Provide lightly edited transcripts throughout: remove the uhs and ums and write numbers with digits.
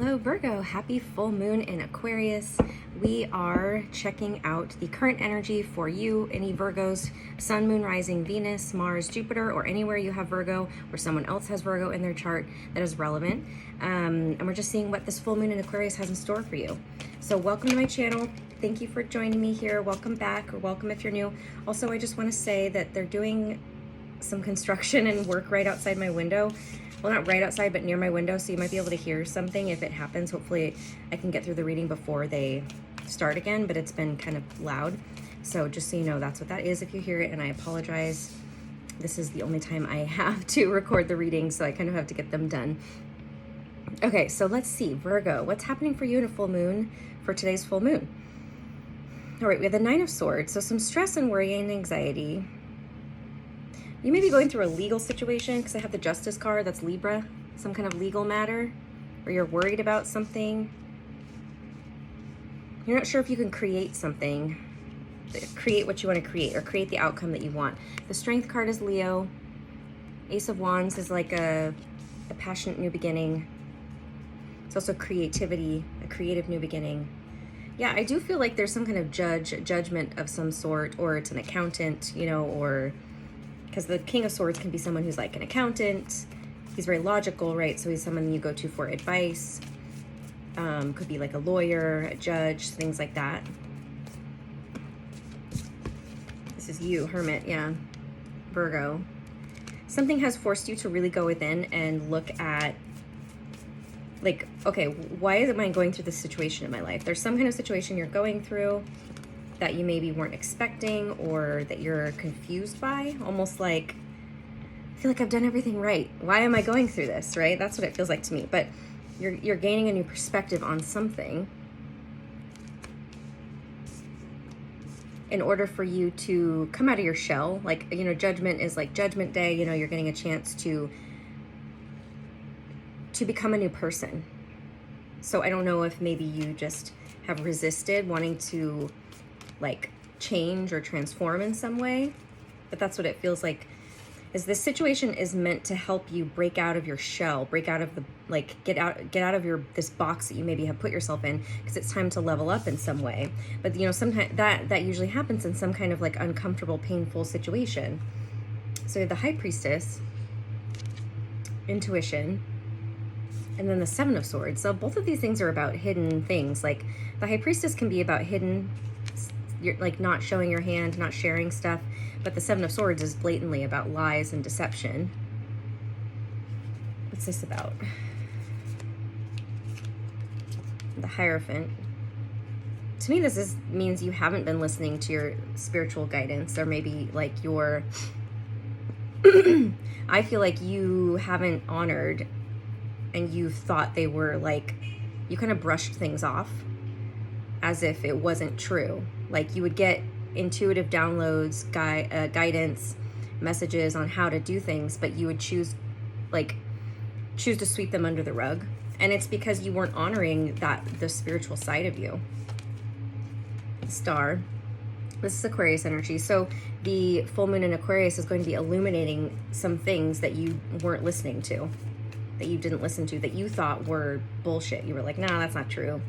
Hello Virgo, happy full moon in Aquarius. We are checking out the current energy for you, any Virgos, Sun, Moon, Rising, Venus, Mars, Jupiter, or anywhere you have Virgo or someone else has Virgo in their chart that is relevant. And we're just seeing what this full moon in Aquarius has in store for you. So welcome to my channel. Thank you for joining me here. Welcome back, or welcome if you're new. Also, I just want to say that they're doing some construction and work right outside my window. Well, not right outside, but near my window, so you might be able to hear something if it happens. Hopefully I can get through the reading before they start again, but it's been kind of loud. So just so you know, that's what that is if you hear it, and I apologize. This is the only time I have to record the reading, so I kind of have to get them done. Okay, so let's see, Virgo, what's happening for you in a full moon for today's full moon? All right, we have the Nine of Swords, so some stress and worry and anxiety. You may be going through a legal situation because I have the Justice card, that's Libra, some kind of legal matter, or you're worried about something. You're not sure if you can create something, create what you want to create, or create the outcome that you want. The Strength card is Leo. Ace of Wands is like a passionate new beginning. It's also creativity, a creative new beginning. Yeah, I do feel like there's some kind of judgment of some sort, or it's an accountant, you know, or... because the King of Swords can be someone who's like an accountant. He's very logical, right? So he's someone you go to for advice. Could be like a lawyer, a judge, things like that. This is you, Hermit, yeah. Virgo. Something has forced you to really go within and look at, like, okay, why am I going through this situation in my life? There's some kind of situation you're going through that you maybe weren't expecting, or that you're confused by, almost like, I feel like I've done everything right. Why am I going through this, right? That's what it feels like to me. But you're gaining a new perspective on something in order for you to come out of your shell. Like, you know, judgment is like Judgment Day, you know, you're getting a chance to become a new person. So I don't know if maybe you just have resisted wanting to like change or transform in some way, but that's what it feels like. Is this situation is meant to help you break out of your shell, break out of the, like, get out of your, this box that you maybe have put yourself in, because it's time to level up in some way. But you know, sometimes that usually happens in some kind of like uncomfortable, painful situation. So you have the High Priestess, intuition, and then the Seven of Swords. So both of these things are about hidden things. Like the High Priestess can be about hidden, you're like not showing your hand, not sharing stuff, but the Seven of Swords is blatantly about lies and deception. What's this about? The Hierophant. To me, this means you haven't been listening to your spiritual guidance, or maybe like your I feel like you haven't honored, and you thought they were like, you kind of brushed things off as if it wasn't true. Like you would get intuitive downloads, guidance, messages on how to do things, but you would choose to sweep them under the rug. And it's because you weren't honoring the spiritual side of you. Star. This is Aquarius energy. So the full moon in Aquarius is going to be illuminating some things that you weren't listening to, that you didn't listen to, that you thought were bullshit. You were like, nah, that's not true.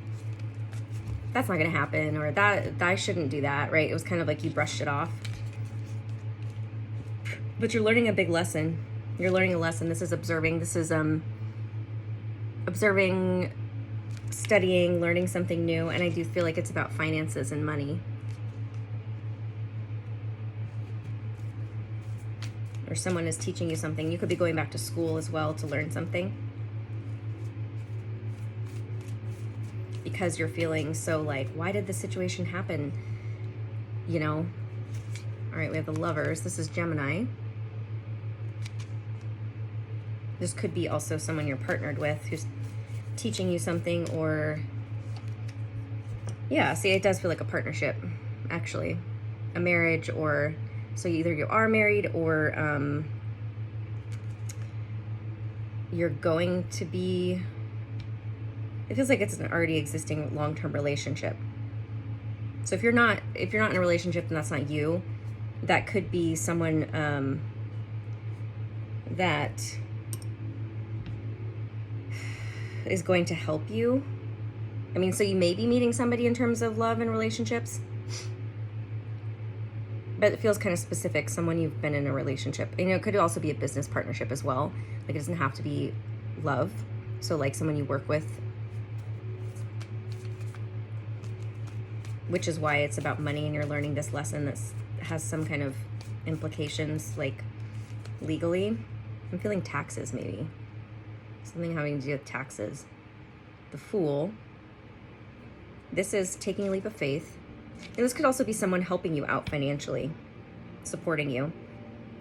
That's not going to happen, or that I shouldn't do that, right? It was kind of like you brushed it off. But you're learning a big lesson. You're learning a lesson. This is observing. This is observing, studying, learning something new. And I do feel like it's about finances and money. Or someone is teaching you something. You could be going back to school as well to learn something, because you're feeling so like, why did this situation happen? You know? All right, we have the Lovers. This is Gemini. This could be also someone you're partnered with who's teaching you something, or yeah, see, it does feel like a partnership, actually. A marriage, or so either you are married, or you're going to be, it feels like it's an already existing long-term relationship. So if you're not in a relationship, then that's not you. That could be someone that is going to help you. I mean, so you may be meeting somebody in terms of love and relationships, but it feels kind of specific, someone you've been in a relationship. You know, it could also be a business partnership as well. Like, it doesn't have to be love. So like someone you work with, which is why it's about money, and you're learning this lesson that has some kind of implications, like legally. I'm feeling taxes, maybe. Something having to do with taxes. The Fool. This is taking a leap of faith. And this could also be someone helping you out financially, supporting you.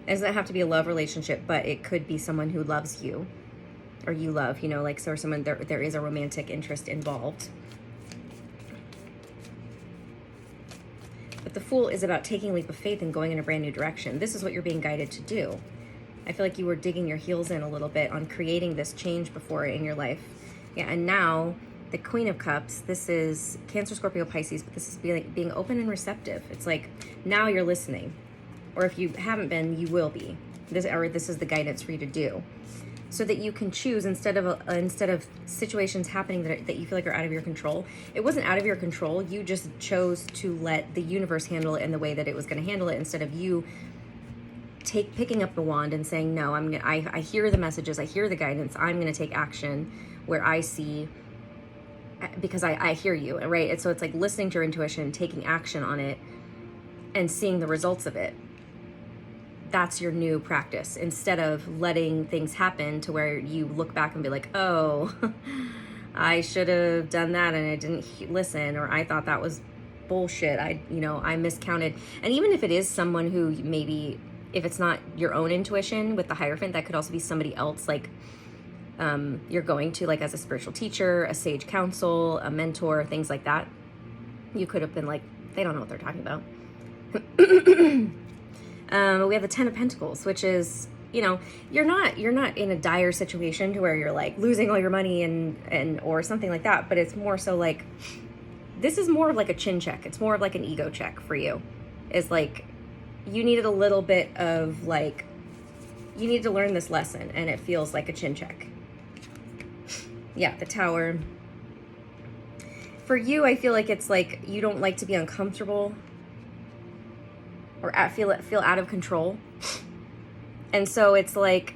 It doesn't have to be a love relationship, but it could be someone who loves you, or you love, you know, like, so someone, there is a romantic interest involved. But the Fool is about taking a leap of faith and going in a brand new direction. This is what you're being guided to do. I feel like you were digging your heels in a little bit on creating this change before in your life. Yeah, and now the Queen of Cups, this is Cancer, Scorpio, Pisces, but this is being open and receptive. It's like, now you're listening. Or if you haven't been, you will be. This is the guidance for you to do. So that you can choose, instead of situations happening that you feel like are out of your control. It wasn't out of your control. You just chose to let the universe handle it in the way that it was going to handle it, instead of you picking up the wand and saying, no, I hear the messages, I hear the guidance, I'm going to take action where I see, because I hear you, right? And so it's like listening to your intuition, taking action on it, and seeing the results of it. That's your new practice, instead of letting things happen to where you look back and be like, oh, I should have done that and I didn't listen, or I thought that was bullshit. I miscounted. And even if it is someone who maybe, if it's not your own intuition with the Hierophant, that could also be somebody else, like you're going to, like, as a spiritual teacher, a sage counsel, a mentor, things like that. You could have been like, they don't know what they're talking about. We have the Ten of Pentacles, which is, you know, you're not in a dire situation to where you're like losing all your money and or something like that, but it's more so like, this is more of like a chin check. It's more of like an ego check for you. It's like, you needed a little bit of like, you need to learn this lesson, and it feels like a chin check. Yeah, the Tower. For you, I feel like it's like you don't like to be uncomfortable or feel out of control. And so it's like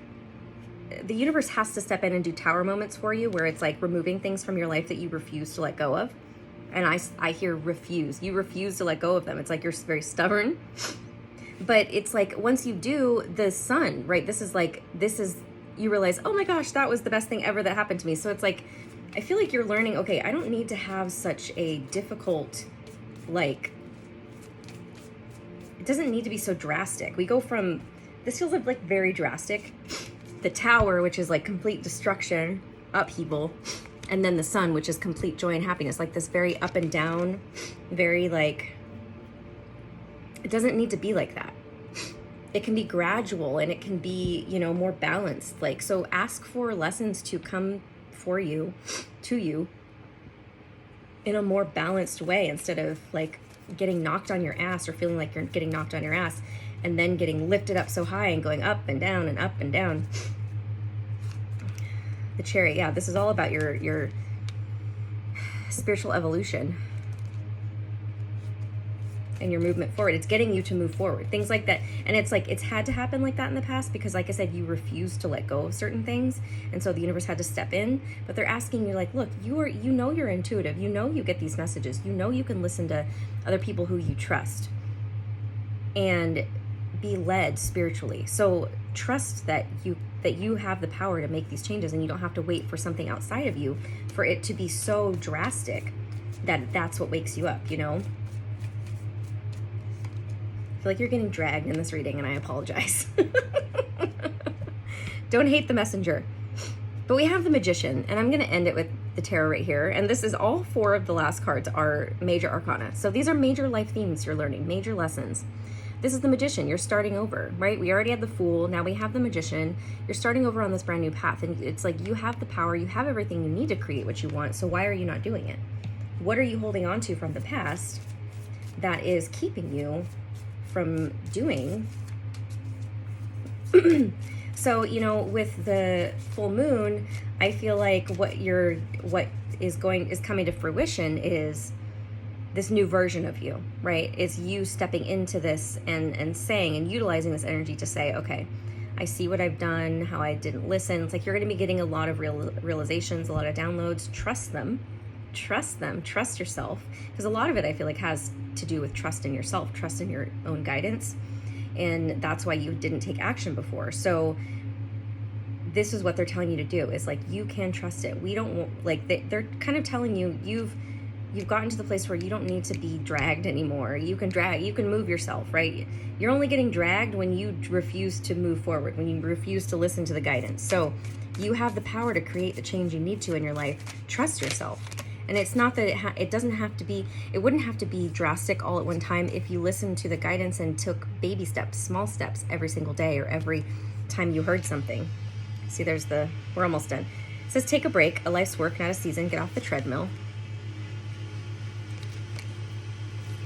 the universe has to step in and do Tower moments for you, where it's like removing things from your life that you refuse to let go of. And I hear refuse. You refuse to let go of them. It's like you're very stubborn. But it's like, once you do, the Sun, right? This is, you realize, oh my gosh, that was the best thing ever that happened to me. So it's like, I feel like you're learning, okay, I don't need to have such a difficult, like, it doesn't need to be so drastic. We go from, this feels like very drastic. The Tower, which is like complete destruction, upheaval, and then the Sun, which is complete joy and happiness, like this very up and down, very like, it doesn't need to be like that. It can be gradual, and it can be, you know, more balanced. Like, so ask for lessons to come for you, to you, in a more balanced way, instead of like getting knocked on your ass, or feeling like you're getting knocked on your ass and then getting lifted up so high and going up and down and up and down. The Chariot, yeah, this is all about your spiritual evolution and your movement forward. It's getting you to move forward, things like that. And it's like, it's had to happen like that in the past, because like I said, you refused to let go of certain things, and so the universe had to step in. But they're asking you, like, look, you're intuitive, you get these messages, you can listen to other people who you trust and be led spiritually. So trust that you have the power to make these changes, and you don't have to wait for something outside of you for it to be so drastic that that's what wakes you up, you know? I feel like you're getting dragged in this reading, and I apologize. Don't hate the messenger. But we have the Magician, and I'm going to end it with the tarot right here. And this is all 4 of the last cards are major arcana. So these are major life themes you're learning, major lessons. This is the Magician. You're starting over, right? We already had the Fool. Now we have the Magician. You're starting over on this brand new path. And it's like, you have the power. You have everything you need to create what you want. So why are you not doing it? What are you holding on to from the past that is keeping you from doing So, you know, with the full moon, I feel like what is coming to fruition is this new version of you, right? Is you stepping into this and saying and utilizing this energy to say, okay, I see what I've done, how I didn't listen. It's like you're going to be getting a lot of realizations, a lot of downloads. Trust them, trust yourself. Because a lot of it, I feel like, has to do with trust in yourself, trust in your own guidance. And that's why you didn't take action before. So this is what they're telling you to do, is like, you can trust it. We don't like, they're kind of telling you, you've gotten to the place where you don't need to be dragged anymore. You can move yourself, right? You're only getting dragged when you refuse to move forward, when you refuse to listen to the guidance. So you have the power to create the change you need to in your life. Trust yourself. And it's not that it wouldn't have to be drastic all at one time if you listened to the guidance and took baby steps, small steps every single day or every time you heard something. See, we're almost done. It says, take a break, a life's work, not a season. Get off the treadmill.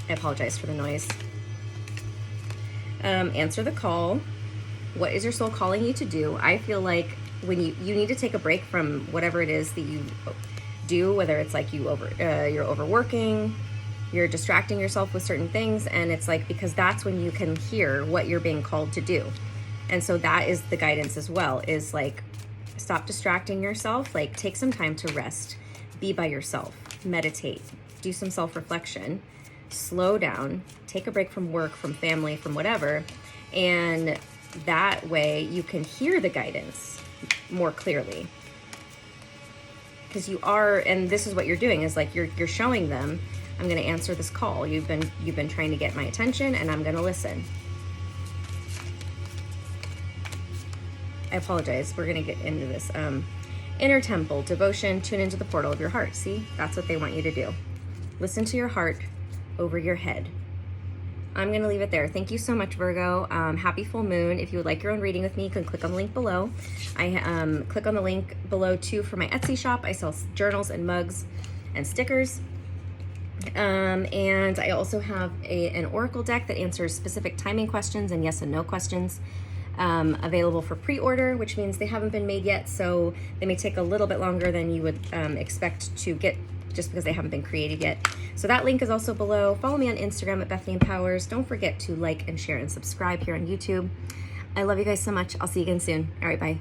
I apologize for the noise. Answer the call. What is your soul calling you to do? I feel like when you need to take a break from whatever it is that you do, whether it's like you're overworking, you're distracting yourself with certain things, and it's like, because that's when you can hear what you're being called to do. And so that is the guidance as well, is like, stop distracting yourself, like take some time to rest, be by yourself, meditate, do some self-reflection, slow down, take a break from work, from family, from whatever, and that way you can hear the guidance more clearly. Because you are, and this is what you're doing, is like you're showing them, I'm going to answer this call. You've been trying to get my attention, and I'm going to listen. I apologize. We're going to get into this. Inner temple, devotion, tune into the portal of your heart. See, that's what they want you to do. Listen to your heart over your head. I'm going to leave it there. Thank you so much, Virgo. Happy full moon. If you would like your own reading with me, you can click on the link below. I click on the link below too for my Etsy shop. I sell journals and mugs and stickers. And I also have an oracle deck that answers specific timing questions and yes and no questions. Available for pre-order, which means they haven't been made yet, so they may take a little bit longer than you would expect to get, just because they haven't been created yet. So that link is also below. Follow me on Instagram at Bethany Empowers. Don't forget to like and share and subscribe here on YouTube. I love you guys so much. I'll see you again soon. All right, bye.